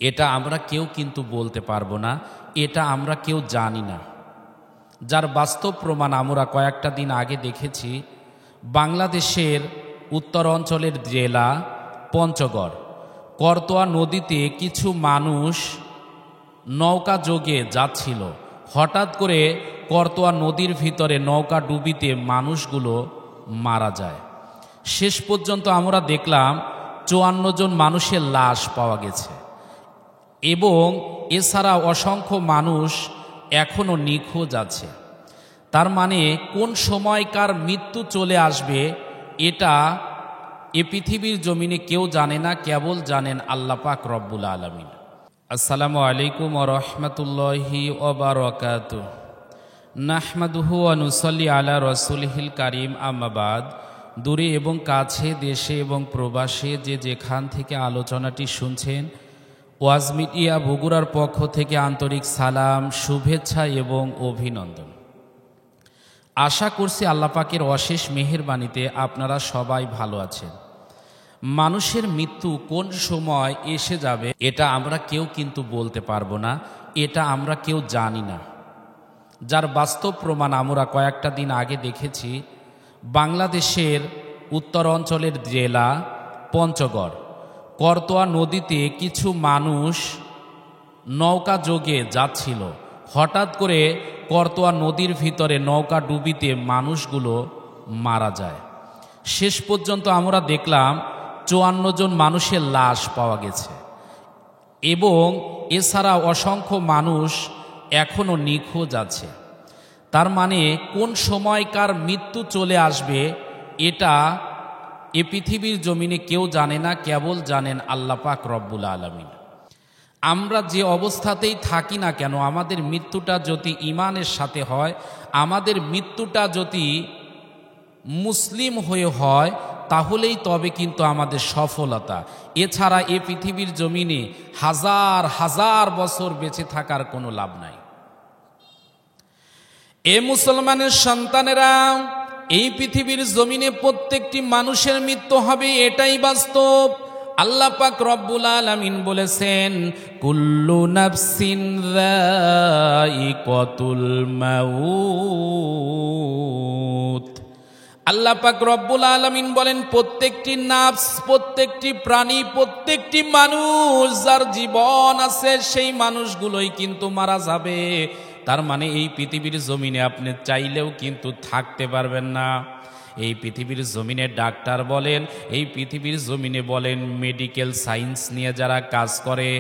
এটা আমরা কেউ কিন্তু বলতে পারবো না, এটা আমরা কেউ জানি না। যার বাস্তব প্রমাণ আমরা কয়েকটা দিন আগে দেখেছি। বাংলাদেশের উত্তর অঞ্চলের জেলা পঞ্চগড় করতোয়া নদীতে কিছু মানুষ নৌকা যোগে যাচ্ছিল। হঠাৎ করে করতোয়া নদীর ভিতরে নৌকা ডুবিতে মানুষগুলো মারা যায়। শেষ পর্যন্ত আমরা দেখলাম 54 জন মানুষের লাশ পাওয়া গেছে এবং এছাড়া অসংখ্য মানুষ এখনও নিখোঁজ আছে। তার মানে কোন সময়কার মৃত্যু চলে আসবে এটা এ পৃথিবীর জমিনে কেউ জানে না, কেবল জানেন আল্লাহ পাক রব্বুল আলামিন। আসসালামু আলাইকুম ওয়া রাহমাতুল্লাহি ওয়া বারাকাতুহু। নাহমাদুহু ওয়া নুসাল্লি আলা রাসূলিহিল কারীম, আম্মা বাদ। দূরে এবং কাছে, দেশে এবং প্রবাসে যে যেখান থেকে আলোচনাটি শুনছেন, ওয়াজ মিডিয়া বগুড়ার পক্ষ থেকে আন্তরিক সালাম, শুভেচ্ছা এবং অভিনন্দন। আশা করছি আল্লাহ পাকের অশেষ মেহেরবানিতে আপনারা সবাই ভালো আছেন। মানুষের মৃত্যু কোন সময় এসে যাবে এটা আমরা কেউ কিন্তু বলতে পারবো না, এটা আমরা কেউ জানি না। যার বাস্তব প্রমাণ আমরা কয়েকটা দিন আগে দেখেছি। বাংলাদেশের উত্তর অঞ্চলের জেলা পঞ্চগড় করতোয়া নদীতে কিছু মানুষ নৌকা যোগে যাচ্ছিল। হঠাৎ করে করতোয়া নদীর ভিতরে নৌকা ডুবিতে মানুষগুলো মারা যায়। শেষ পর্যন্ত আমরা দেখলাম 54 জন মানুষের লাশ পাওয়া গেছে এবং এছাড়া অসংখ্য মানুষ এখনও নিখোঁজ আছে। তার মানে কোন সময়কার মৃত্যু চলে আসবে এটা এ পৃথিবীর জমিনে কেউ জানে না, কেবল জানেন আল্লাহ পাক রব্বুল আলামিন। আমরা যে অবস্থাতেই থাকি না কেন, আমাদের মৃত্যুটা যদি ঈমানের সাথে হয়, আমাদের মৃত্যুটা যদি মুসলিম হয়ে হয়, তাহলেই তবে কিন্তু আমাদের সফলতা। এছাড়া এ পৃথিবীর জমিনে হাজার হাজার বছর বেঁচে থাকার কোনো লাভ নাই। এ মুসলমানের সন্তানেরা, এই পৃথিবীর জমিনে প্রত্যেকটি মানুষের মৃত্যু হবে, এটাই বাস্তব। আল্লাহ পাক রব্বুল আলামিন বলেছেন, কুল্লু নাফসিন যায়িকাতুল মাউত। আল্লাহ পাক রব্বুল আলামিন বলেন, প্রত্যেকটি নাফস, প্রত্যেকটি প্রাণী, প্রত্যেকটি মানুষ যার জীবন আছে সেই মানুষগুলোই কিন্তু মারা যাবে। তার মানে এই পৃথিবীর জমিনে আপনি চাইলেও কিন্তু থাকতে পারবেন না। এই পৃথিবীর জমিনে ডাক্তার বলেন, এই পৃথিবীর জমিনে বলেন মেডিকেল সায়েন্স নিয়ে যারা কাজ করে,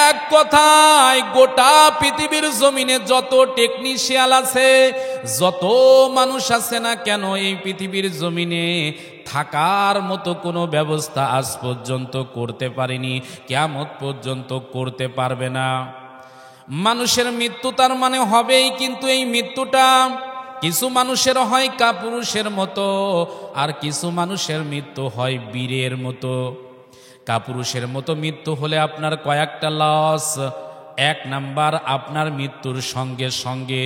এক কথায় গোটা পৃথিবীর জমিনে যত টেকনিশিয়ান আছে, যত মানুষ আছে না কেন, এই পৃথিবীর জমিনে থাকার মতো কোনো ব্যবস্থা আজ পর্যন্ত করতে পারেনি, কিয়ামত পর্যন্ত করতে পারবে না। মানুষের মৃত্যু তার মানে হবেই, কিন্তু এই মৃত্যুটা কিছু মানুষের হয় কাপুরুষের মতো, আর কিছু মানুষের মৃত্যু হয় বীরের মতো। কাপুরুষের মতো মৃত্যু হলে আপনার কয়েকটা লস। এক নাম্বার, আপনার মৃত্যুর সঙ্গে সঙ্গে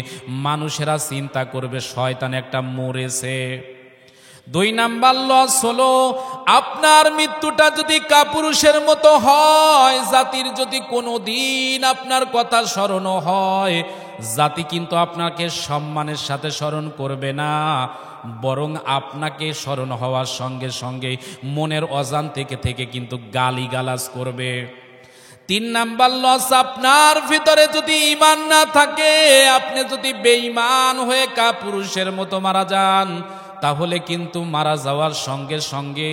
মানুষেরা চিন্তা করবে শয়তান একটা মরেছে। 2 নাম্বার লস হলো, আপনার মৃত্যুটা যদি কাপুরুষের মতো হয়, জাতির যদি কোনো দিন আপনার কথা স্মরণ হয়, জাতি কিন্তু আপনাকে সম্মানের সাথে স্মরণ করবে না, বরং আপনাকে স্মরণ হওয়ার সঙ্গে সঙ্গে মনের অজান থেকে কিন্তু গালিগালাজ করবে। 3 নাম্বার লস, আপনার ভিতরে যদি ঈমান না থাকে, আপনি যদি বেঈমান হয়ে কাপুরুষের মতো মারা যান, তাহলে কিন্তু মারা যাওয়ার সঙ্গে সঙ্গে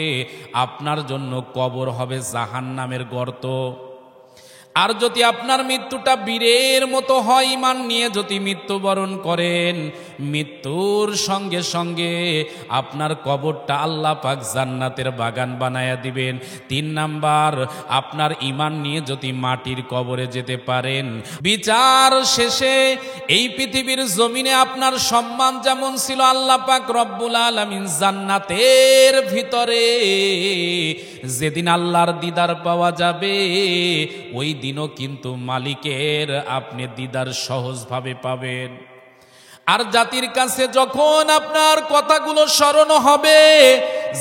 আপনার জন্য কবর হবে জাহান্নামের গর্ত। আর যদি আপনার মৃত্যুটা বীরের মতো হয়, ঈমান নিয়ে যদি মৃত্যুবরণ করেন, মৃত্যুর সঙ্গে সঙ্গে আপনার কবরটা আল্লাহ পাক জান্নাতের বাগান বানায়া দিবেন। 3 নাম্বার, আপনার ঈমান নিয়ে যদি মাটির কবরে যেতে পারেন, বিচার শেষে এই পৃথিবীর জমিনে আপনার সম্মান যেমন ছিল, আল্লাহ পাক রব্বুল আলামিন জান্নাতের ভিতরে যেদিন আল্লাহর দিদার পাওয়া যাবে, ওই দিনও কিন্তু মালিকের আপনি দিদার সহজভাবে পাবেন। আর জাতির কাছে যখন আপনার কথাগুলো স্মরণ হবে,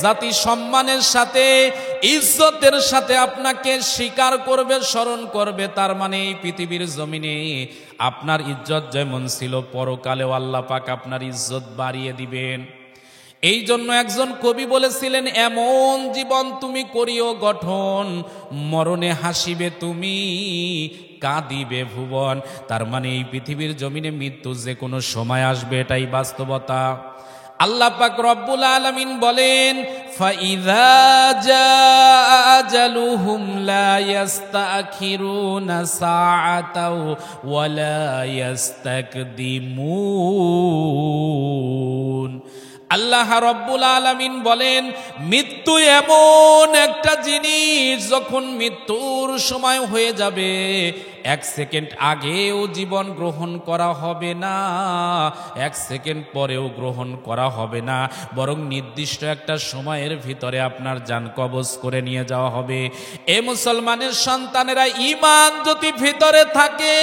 জাতি সম্মানের সাথে ইজ্জতের সাথে আপনাকে স্বীকার করবে, স্মরণ করবে। তার মানে এই পৃথিবীর জমিনে আপনার ইজ্জত যেমন ছিল, পরকালেও আল্লাহ পাক আপনার ইজ্জত বাড়িয়ে দিবেন। এই জন্য একজন কবি বলেছিলেন, এমন জীবন তুমি করিও গঠন, মরণে হাসিবে তুমি, কাঁদিবে ভুবন। তার মানে এই পৃথিবীর জমিনে মৃত্যু যে কোনো সময় আসবে, এটাই বাস্তবতা। আল্লাহ পাক রব্বুল আলামিন বলেন, ফাইযা জাআ আজালুহুম লা ইস্তাখিরুনা সাআতাও ওয়া লা ইস্তাকদিমুন। আল্লাহ রব্বুল আলামিন বলেন, মৃত্যু এমন একটা জিনিস, যখন মৃত্যুর সময় হয়ে যাবে, এক সেকেন্ড আগেও জীবন গ্রহণ করা হবে না, এক সেকেন্ড পরেও গ্রহণ করা হবে না, বরং নির্দিষ্ট একটা সময়ের ভিতরে আপনার জান কবজ করে নিয়ে যাওয়া হবে। এ মুসলমানের সন্তানেরা, ঈমান যদি ভিতরে থাকে,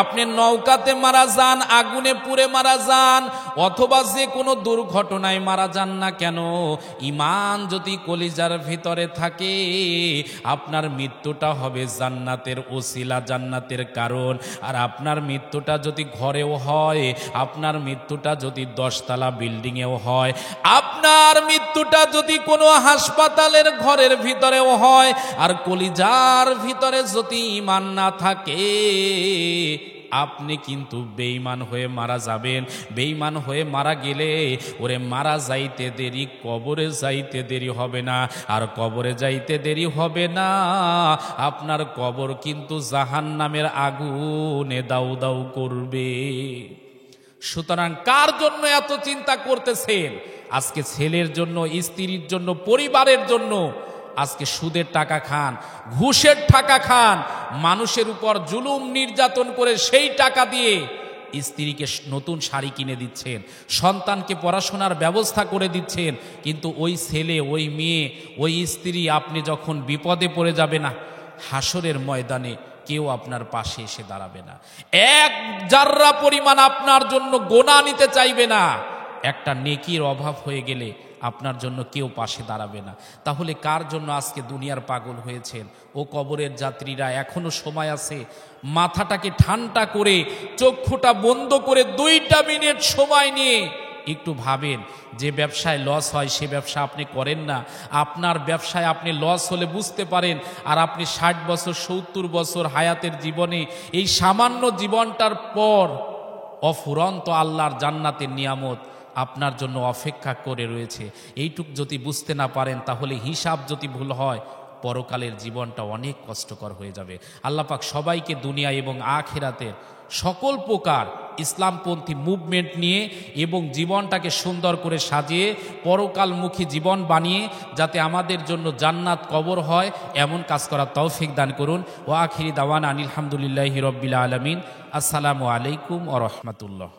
আপনি নৌকাতে মারা যান, আগুনে পুড়ে মারা যান, অথবা যে কোনো দুর্ঘটনায় মারা যান না কেন, ঈমান যদি কলিজার ভিতরে থাকে, আপনার মৃত্যুটা হবে জান্নাতের ওসিলা, জান্নাতের কারণ। আর আপনার মৃত্যুটা যদি ঘরেও হয়, আপনার মৃত্যুটা যদি 10 তলা বিল্ডিংয়েও হয়, আপনার মৃত্যুটা যদি কোনো হাসপাতালের ঘরের ভিতরেও হয়, আর কলিজার ভিতরে যদি ঈমান না থাকে, আপনি কিন্তু বেঈমান হয়ে মারা যাবেন। বেঈমান হয়ে মারা গেলে ওরে মারা যাইতে দেরি, কবরে যাইতে দেরি হবে না। আর কবরে যাইতে দেরি হবে না, আপনার কবর কিন্তু জাহান্নামের আগুনে দাউ দাউ করবে। সুতরাং কার জন্য এত চিন্তা করতেছেন? আজকে ছেলের জন্য, স্ত্রীর জন্য, পরিবারের জন্য। আজকে সুদের টাকা খান, ঘুষের টাকা খান, মানুষের উপর জুলুম নির্যাতন করে সেই টাকা দিয়ে স্ত্রীকে নতুন শাড়ি কিনে দিচ্ছেন, সন্তানকে পড়াশোনার ব্যবস্থা করে দিচ্ছেন। কিন্তু ওই ছেলে, ওই মেয়ে, ওই স্ত্রী, আপনি যখন বিপদে পড়ে যাবে না, হাসরের ময়দানে কেউ আপনার পাশে এসে দাঁড়াবে না, এক জাররা পরিমাণ আপনার জন্য গোনা নিতে চাইবে না। একটা নেকির অভাব হয়ে গেলে আপনার জন্য কেউ পাশে দাঁড়াবে না। তাহলে কার জন্য আজকে দুনিয়ার পাগল হয়েছেন? ও কবরের যাত্রীরা, এখনো সময় আছে। মাথাটাকে ঠান্ডা করে, চক্ষুটা বন্ধ করে 2টা মিনিট সময় নিয়ে একটু ভাবেন, যে ব্যবসায় লস হয় সে ব্যবসা আপনি করেন না। আপনার ব্যবসায় আপনি লস হলে বুঝতে পারেন, আর আপনি 60 বছর 70 বছর হায়াতের জীবনে, এই সামান্য জীবনটার পর অফুরন্ত আল্লাহর জান্নাতের নিয়ামত আপনার জন্য অপেক্ষা করে রয়েছে। এইটুক যদি বুঝতে না পারেন, তাহলে হিসাব যদি ভুল হয়, পরকালের জীবনটা অনেক কষ্টকর হয়ে যাবে। আল্লাহ পাক সবাইকে দুনিয়া এবং আখিরাতের সকল প্রকার ইসলামপন্থী মুভমেন্ট নিয়ে এবং জীবনটাকে সুন্দর করে সাজিয়ে পরকালমুখী জীবন বানিয়ে যাতে আমাদের জন্য জান্নাত কবর হয়, এমন কাজ করার তৌফিক দান করুন। ওয়া আখিরি দাওয়ানা আনিল হামদুলিল্লাহি রাব্বিল আলামিন। আসসালামু আলাইকুম ওয়া রাহমাতুল্লাহ।